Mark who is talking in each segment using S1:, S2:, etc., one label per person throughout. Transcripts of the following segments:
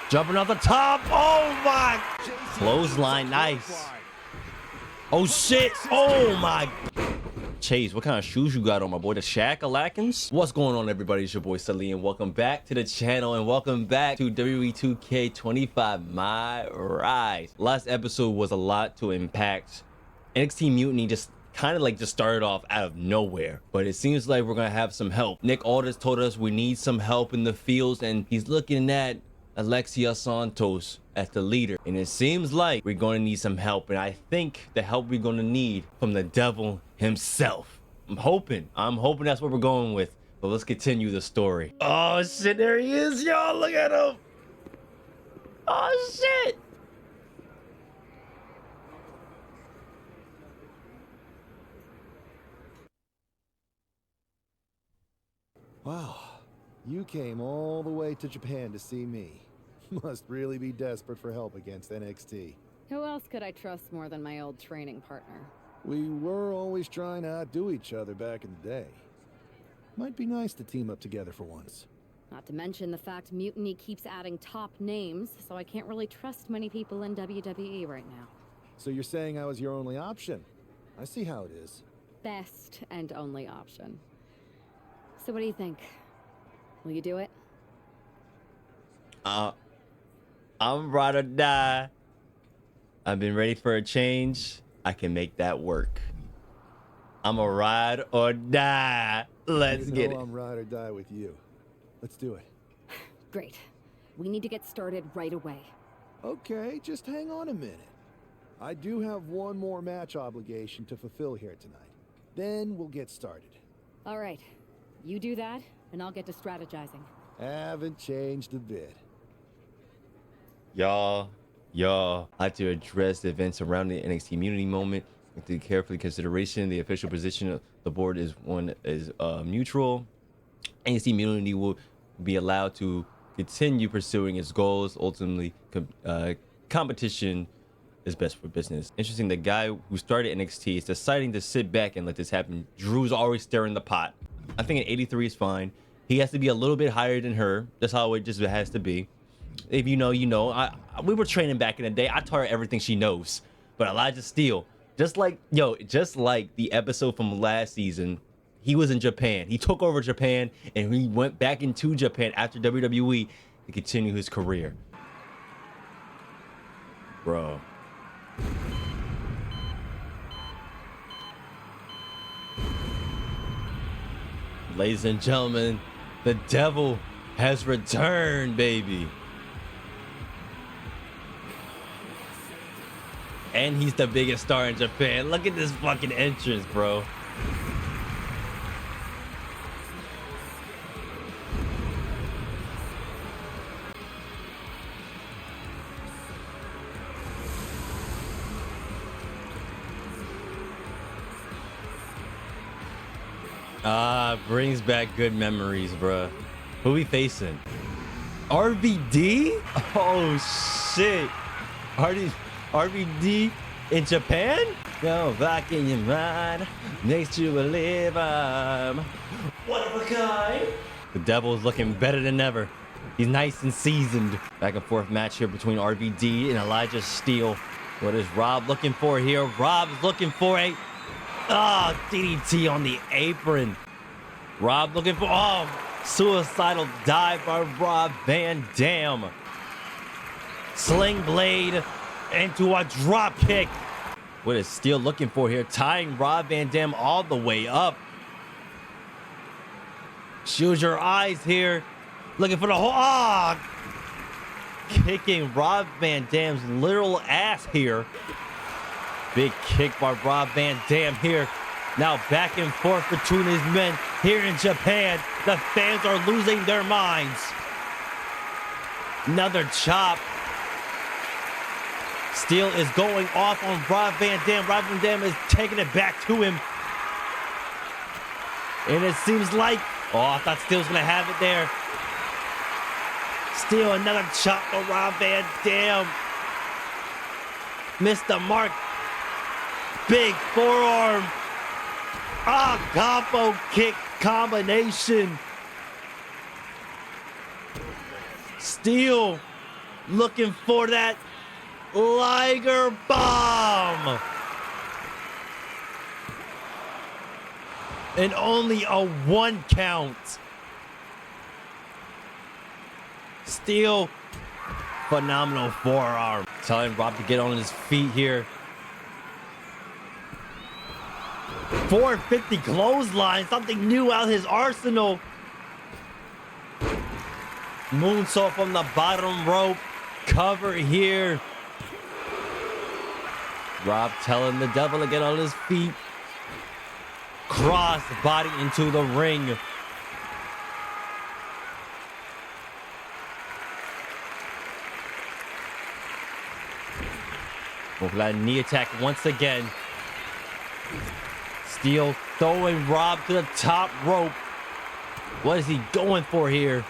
S1: Jumping off the top. Oh my. Clothesline. Nice. Oh shit. Oh my. Chase, what kind of shoes you got on, my boy? The Shack-a-Lackins? What's going on, everybody? It's your boy Sudley, and welcome back to the channel, and welcome back to WWE 2K25 MyRISE. Last episode was a lot to impact. NXT Mutiny just kind of just started off out of nowhere, but it seems like we're gonna have some help. Nick Aldis told us we need some help in the fields, and he's looking at NXT Santos as the leader, and it seems like we're going to need some help, and I think the help we're going to need from the devil himself. I'm hoping that's what we're going with, but let's continue the story. Oh shit, there he is, y'all. Look at him. Oh shit.
S2: Wow, you came all the way to Japan to see me. Must really be desperate for help against NXT.
S3: Who else could I trust more than my old training partner?
S2: We were always trying to outdo each other back in the day. Might be nice to team up together for once.
S3: Not to mention the fact Mutiny keeps adding top names, so I can't really trust many people in WWE right now.
S2: So you're saying I was your only option? I see how it is.
S3: Best and only option. So what do you think? Will you do it?
S1: I'm ride or die. I've been ready for a change. I can make that work. I'm a ride or die. Let's get it.
S2: I'm ride or die with you. Let's do it.
S3: Great. We need to get started right away.
S2: Okay, just hang on a minute. I do have one more match obligation to fulfill here tonight. Then we'll get started.
S3: All right. You do that, and I'll get to strategizing.
S2: Haven't changed a bit.
S1: Y'all, I have to address the events surrounding the NXT Mutiny moment with carefully consideration. The official position of the board is neutral. NXT Mutiny will be allowed to continue pursuing its goals. Ultimately, competition is best for business. Interesting, the guy who started NXT is deciding to sit back and let this happen. Drew's always stirring the pot. I think an 83 is fine. He has to be a little bit higher than her. That's how it just has to be. If you know, you know. We were training back in the day. I taught her everything she knows. But Elijah Steele, just like the episode from last season, he was in Japan. He took over Japan, and he went back into Japan after WWE to continue his career. Bro. Ladies and gentlemen, the devil has returned, baby. And he's the biggest star in Japan. Look at this fucking entrance, bro. Brings back good memories, bruh. Who we facing? RVD? Oh shit. RVD in Japan? Go back in your mind, next to a liver. One of a kind. The devil is looking better than ever. He's nice and seasoned. Back and forth match here between RVD and Elijah Steele. What is Rob looking for here? Rob's looking for a DDT on the apron. Rob looking for suicidal dive by Rob Van Dam. Sling blade into a drop kick. What is Steele looking for here? Tying Rob Van Dam all the way up. Shield your eyes here. Looking for the whole kicking Rob Van Dam's literal ass here. Big kick by Rob Van Dam here. Now back and forth between his men here in Japan. The fans are losing their minds. Another chop. Steele is going off on Rob Van Dam. Rob Van Dam is taking it back to him. And it seems like, I thought Steele was going to have it there. Steele, another chop for Rob Van Dam. Missed the mark. Big forearm. Combo kick combination. Steele looking for that Liger bomb. And only a 1 count. Steel, phenomenal forearm. Telling Rob to get on his feet here. 450 clothesline, something new out his arsenal. Moonsault from the bottom rope. Cover here. Rob telling the devil to get on his feet. Cross body into the ring. Look at that knee attack once again. Steel throwing Rob to the top rope. What is he going for here?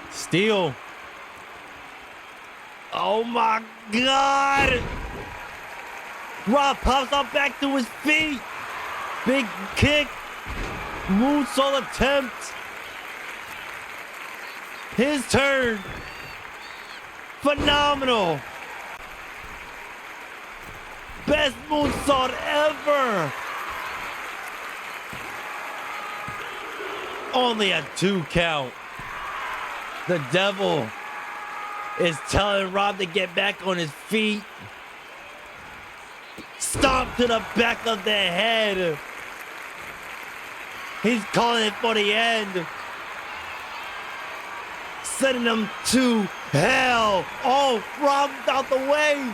S1: Steel. Oh my God. Rob pops up back to his feet. Big kick. Moonsault attempt. His turn. Phenomenal. Best moonsault ever. Only a 2 count. The devil is telling Rob to get back on his feet. Stomp to the back of the head. He's calling it for the end. Sending him to hell. Oh, Rob's out the way.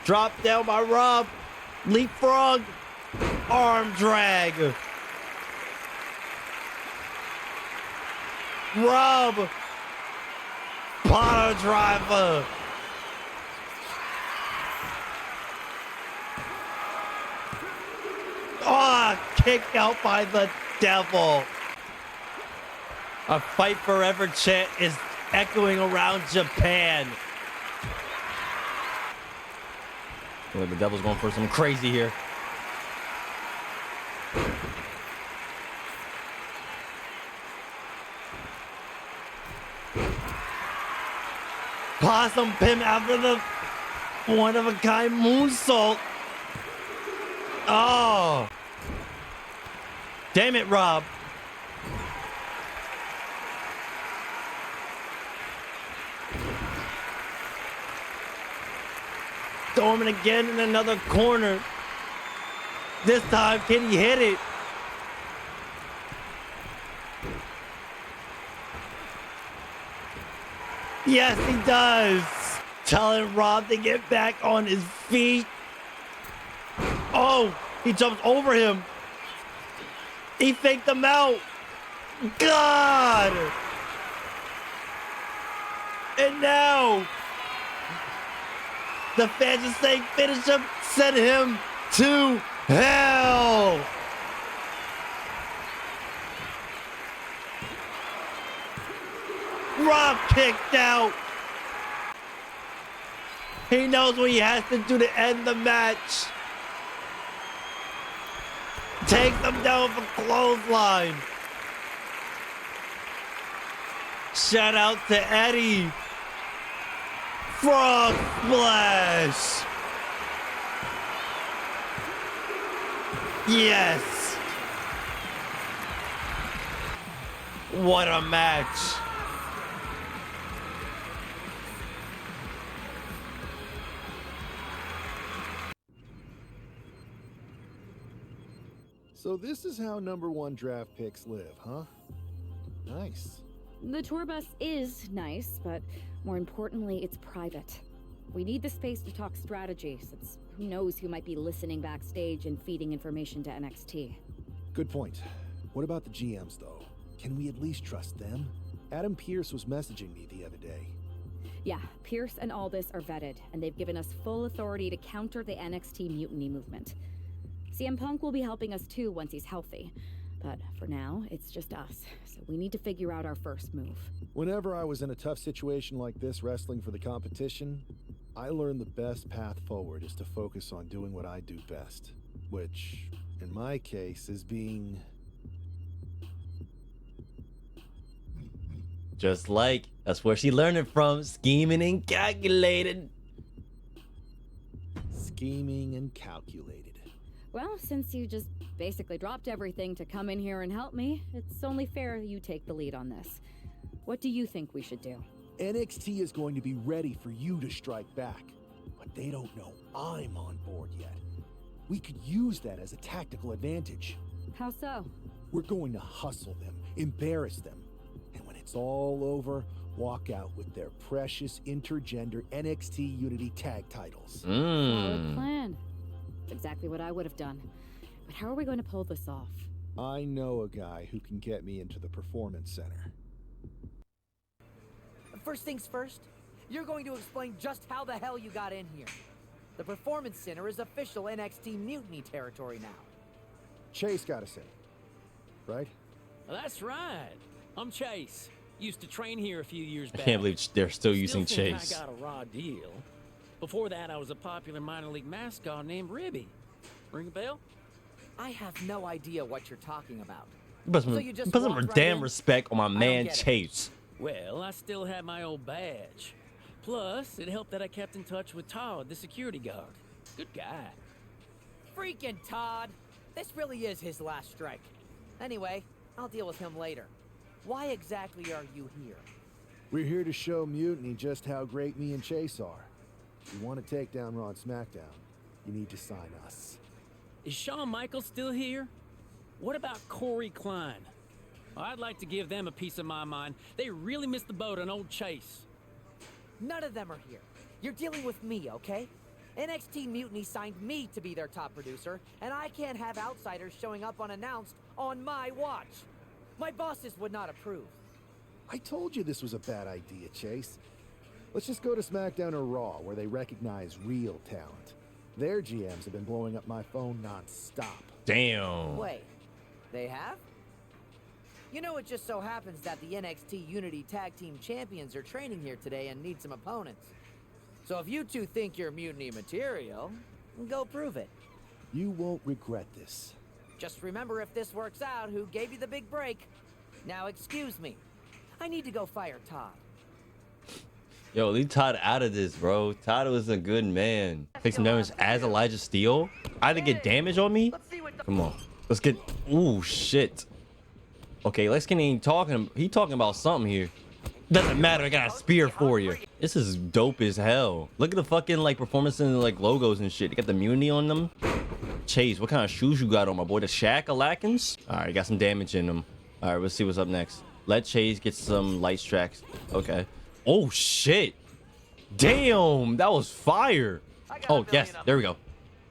S1: Drop down by Rob. Leapfrog. Arm drag. Rob. Power driver. Oh, kicked out by the devil. A fight forever chant is echoing around Japan. Well, the devil's going for some crazy here. Possum pin after the one-of-a-kind moonsault. Oh. Damn it, Rob. Throw him in again in another corner. This time, can he hit it? Yes, he does. Telling Rob to get back on his feet. Oh, he jumps over him. He faked him out. God. And now, the fans are saying finish him, send him to hell. Rob kicked out. He knows what he has to do to end the match. Takes him down for clothesline. Shout out to Eddie. Frog splash. Yes. What a match.
S2: So this is how #1 draft picks live, huh? Nice.
S3: The tour bus is nice, but more importantly, it's private. We need the space to talk strategy, since who knows who might be listening backstage and feeding information to NXT.
S2: Good point. What about the GMs, though? Can we at least trust them? Adam Pearce was messaging me the other day.
S3: Yeah, Pierce and Aldis are vetted, and they've given us full authority to counter the NXT Mutiny movement. CM Punk will be helping us too once he's healthy. But for now, it's just us, so we need to figure out our first move.
S2: Whenever I was in a tough situation like this wrestling for the competition, I learned the best path forward is to focus on doing what I do best. Which, in my case, is being
S1: Just like, that's where she learned it from. Scheming and calculated.
S2: Scheming and calculated.
S3: Well, since you just basically dropped everything to come in here and help me, it's only fair you take the lead on this. What do you think we should do?
S2: NXT is going to be ready for you to strike back, but they don't know I'm on board yet. We could use that as a tactical advantage.
S3: How so?
S2: We're going to hustle them, embarrass them, and when it's all over, walk out with their precious intergender NXT Unity tag titles.
S3: Solid plan. It's exactly what I would have done. But how are we going to pull this off?
S2: I know a guy who can get me into the Performance Center.
S4: First things first, you're going to explain just how the hell you got in here. The Performance Center is official NXT Mutiny territory now.
S2: Chase got us in, right?
S5: That's right. I'm Chase. Used to train here a few years
S1: I
S5: back.
S1: can't believe they're still using
S5: think
S1: Chase.
S5: I got a raw deal. Before that, I was a popular minor league mascot named Ribby. Ring a bell?
S4: I have no idea what you're talking about.
S1: Put
S4: So you just
S1: some
S4: walked right
S1: damn
S4: in?
S1: respect on my man
S4: get it.
S1: Chase.
S5: Well, I still had my old badge. Plus, it helped that I kept in touch with Todd, the security guard. Good guy.
S4: Freaking Todd! This really is his last strike. Anyway, I'll deal with him later. Why exactly are you here?
S2: We're here to show Mutiny just how great me and Chase are. If you want to take down Raw and SmackDown, you need to sign us.
S5: Is Shawn Michaels still here? What about Corey Klein? I'd like to give them a piece of my mind. They really missed the boat on old Chase.
S4: None of them are here. You're dealing with me, okay? NXT Mutiny signed me to be their top producer, and I can't have outsiders showing up unannounced on my watch. My bosses would not approve.
S2: I told you this was a bad idea, Chase. Let's just go to SmackDown or Raw, where they recognize real talent. Their GMs have been blowing up my phone non-stop.
S1: Damn.
S4: Wait, they have? You know, it just so happens that the NXT Unity Tag Team Champions are training here today and need some opponents. So if you two think you're Mutiny material, go prove it.
S2: You won't regret this.
S4: Just remember, if this works out, who gave you the big break. Now excuse me. I need to go fire Todd.
S1: Yo, leave Todd out of this, bro. Todd was a good man. Take some damage as Elijah Steele. I didn't get damage on me. Come on. Let's get... Ooh, shit. Okay, let's get him talking. He talking about something here. Doesn't matter. I got a spear for you. This is dope as hell. Look at the fucking like performance and like logos and shit. You got the Mutiny on them. Chase, what kind of shoes you got on, my boy? The Shack-a-Lackins? All right, got some damage in them. All right, let's see what's up next. Let Chase get some lights tracks. Okay. Oh shit. Damn, that was fire. Oh yes, there we go.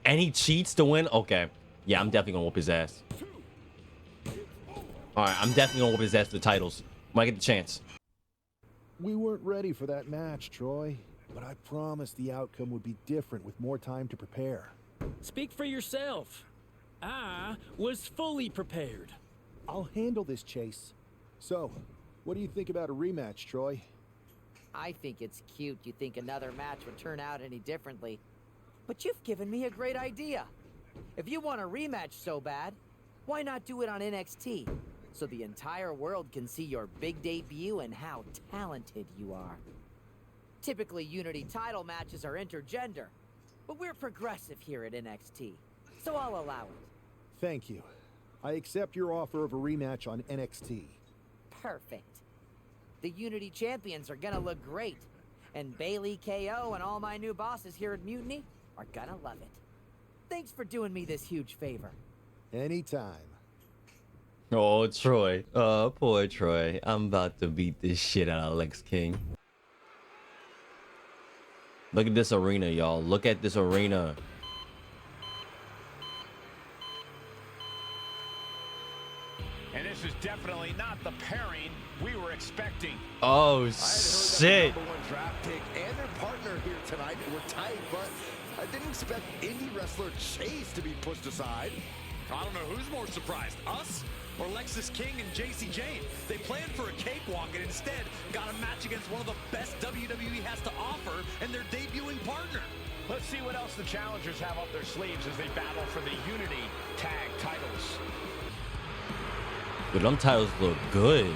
S1: And he cheats to win. Okay. Yeah, I'm definitely gonna whoop his ass. All right, I'm definitely gonna whoop his ass for the titles when I get the chance.
S2: We weren't ready for that match, Troy. But I promised the outcome would be different with more time to prepare.
S5: Speak for yourself. I was fully prepared.
S2: I'll handle this, Chase. So, what do you think about a rematch, Troy?
S4: I think it's cute you think another match would turn out any differently. But you've given me a great idea. If you want a rematch so bad, why not do it on NXT? So the entire world can see your big debut and how talented you are. Typically, Unity title matches are intergender, but we're progressive here at NXT, so I'll allow it.
S2: Thank you. I accept your offer of a rematch on NXT.
S4: Perfect. The Unity champions are gonna look great, and Bailey, KO, and all my new bosses here at Mutiny are gonna love it. Thanks for doing me this huge favor.
S2: Anytime.
S1: Oh, Troy. Oh, poor Troy. I'm about to beat this shit out of Lex King. Look at this arena, y'all. Look at this arena.
S6: And this is definitely not the pairing we were expecting.
S1: Oh,
S7: I had heard
S1: shit.
S7: that the #1 draft pick and their partner here tonight were tight, but I didn't expect indie wrestler Chase to be pushed aside.
S6: I don't know who's more surprised, us or Lexis King and JC Jane. They planned for a cakewalk and instead got a match against one of the best WWE has to offer and their debuting partner. Let's see what else the challengers have up their sleeves as they battle for the Unity Tag titles.
S1: But them titles look good.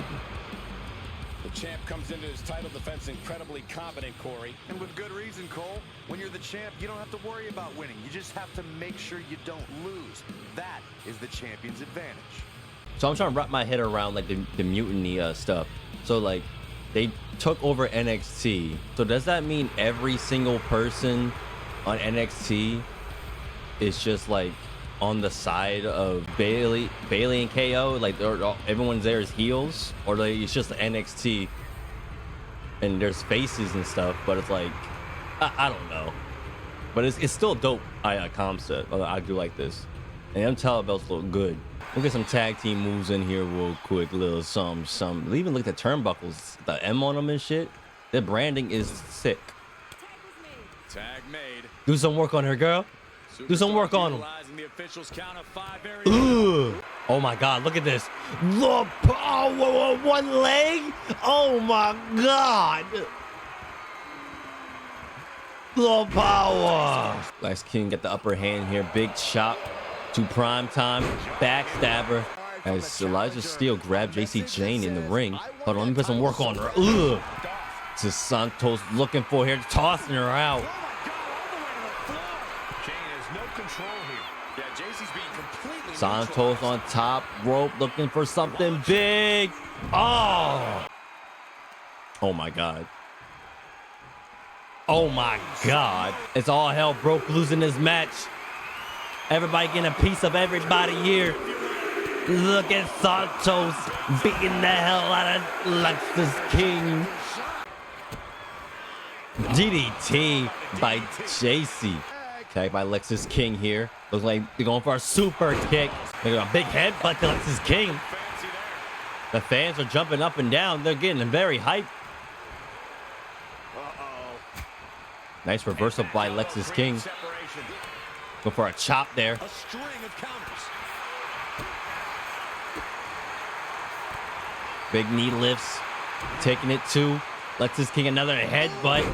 S8: The champ comes into his title defense incredibly confident, Corey.
S6: And with good reason, Cole. When you're the champ, you don't have to worry about winning. You just have to make sure you don't lose. That is the champion's advantage.
S1: So I'm trying to wrap my head around like the mutiny stuff. So like they took over NXT. So does that mean every single person on NXT is just like on the side of Bailey and KO? Like everyone's there as heels, or like it's just NXT and there's faces and stuff, but it's like I don't know, but it's still dope. Concept. I do like this, and them title belts look good. We'll get some tag team moves in here real quick. Little some. Even look at the turnbuckles, the M on them and shit. Their branding is sick.
S8: Tag made.
S1: Do some work on her, girl. Do some work on them.
S8: The officials count of 5 very
S1: Oh my God, look at this. The power, one leg. Oh my God. The power. Lex King get the upper hand here. Big chop to Primetime. Backstabber. As Elijah Steele grabbed JC Jane in the ring. Hold on, let me put some work on her. Ugh. To Santos looking for here, tossing her out. Santos on top rope looking for something big. Oh my God. Oh my God. It's all hell broke loose in this match. Everybody getting a piece of everybody here. Look at Santos beating the hell out of Lexus King. DDT by JC. Tagged by Lexus King here. Looks like they're going for a super kick. They got a big headbutt to Lexus King. The fans are jumping up and down. They're getting very hyped. Nice reversal by Lexus King. Go for a chop there.
S6: A string of counters.
S1: Big knee lifts. Taking it to Lexus King. Another headbutt.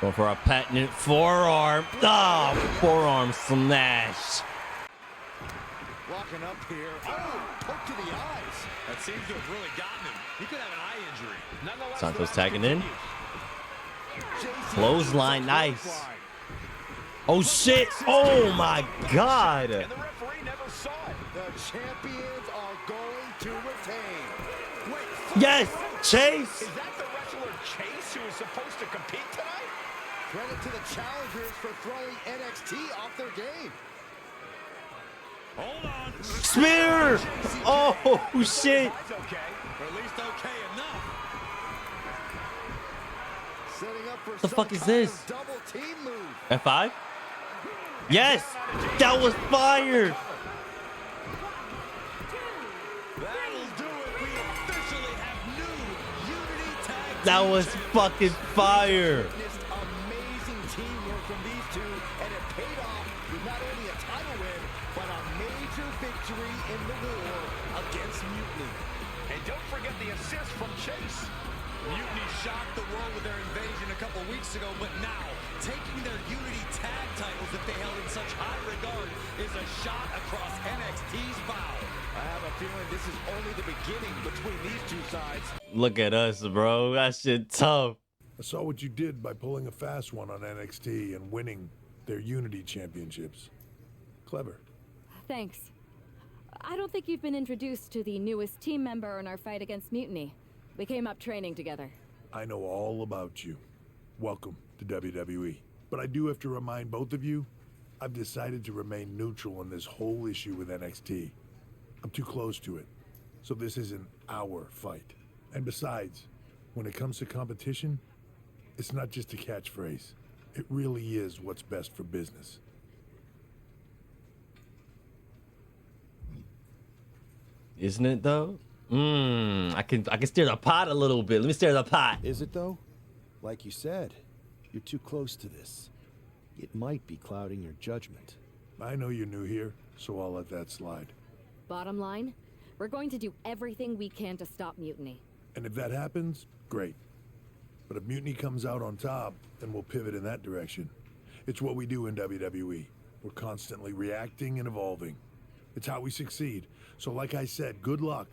S1: Going for a patented forearm. Oh, forearm smash.
S7: Walking up here. Oh, poke to the eyes.
S6: That seems to have really gotten him. He could have an eye injury. Nonetheless,
S1: Santos tagging in. Clothesline, nice. Oh shit! Oh my God!
S7: And the referee never saw it. The champions are going to retain. Wait.
S1: Yes, Chase.
S7: Is that the wrestler Chase who is supposed to compete tonight? Credit to the challengers for throwing NXT off their game.
S6: Hold on.
S1: Spear! Oh shit!
S6: That's okay. Or at least okay enough.
S7: Setting up for
S1: The fuck is this?
S7: double team move.
S1: F5? Yes! That was fire!
S6: That'll do it. We officially have new Unity Tag
S1: That was fucking fire!
S7: Witnessed amazing teamwork from these two, and it paid off with not only a title win, but a major victory in the war against Mutiny.
S6: And don't forget the assist from Chase. Mutiny shocked the world with their invasion a couple weeks ago, but now taking their Unity Tag titles that they held in such high regard is a shot across NXT's bow.
S7: I have a feeling this is only the beginning between these two sides.
S1: Look at us, bro. That shit tough.
S9: I saw what you did by pulling a fast one on NXT and winning their Unity championships. Clever.
S3: Thanks. I don't think you've been introduced to the newest team member in our fight against Mutiny. We came up training together.
S9: I know all about you. Welcome to WWE. But I do have to remind both of you, I've decided to remain neutral in this whole issue with NXT. I'm too close to it, so this isn't our fight. And besides, when it comes to competition, it's not just a catchphrase. It really is what's best for business.
S1: Isn't it though? I can stir the pot a little bit. Let me stir the pot.
S2: Is it though? Like you said, you're too close to this. It might be clouding your judgment.
S9: I know you're new here, so I'll let that slide.
S3: Bottom line, we're going to do everything we can to stop Mutiny.
S9: And if that happens, great. But if Mutiny comes out on top, then we'll pivot in that direction. It's what we do in WWE. We're constantly reacting and evolving. It's how we succeed. So like I said, good luck.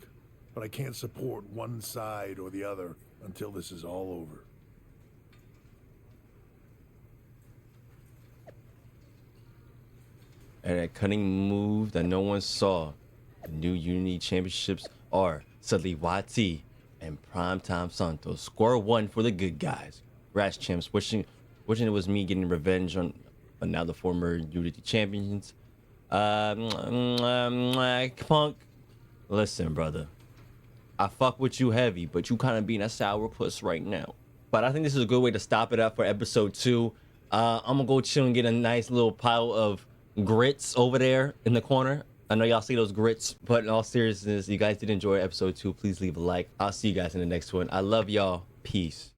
S9: But but I can't support one side or the other until this is all over.
S1: And a cunning move that no one saw. The new Unity Championships are Sudley YT and Primetime Santos. Score one for the good guys. Rash champs, wishing it was me getting revenge on now the former Unity champions. Punk, listen, brother. I fuck with you heavy, but you kind of being a sourpuss right now. But I think this is a good way to stop it up for episode 2. I'm gonna go chill and get a nice little pile of grits over there in the corner. I know y'all see those grits, but in all seriousness, you guys did enjoy episode 2. Please leave a like. I'll see you guys in the next one. I love y'all. Peace.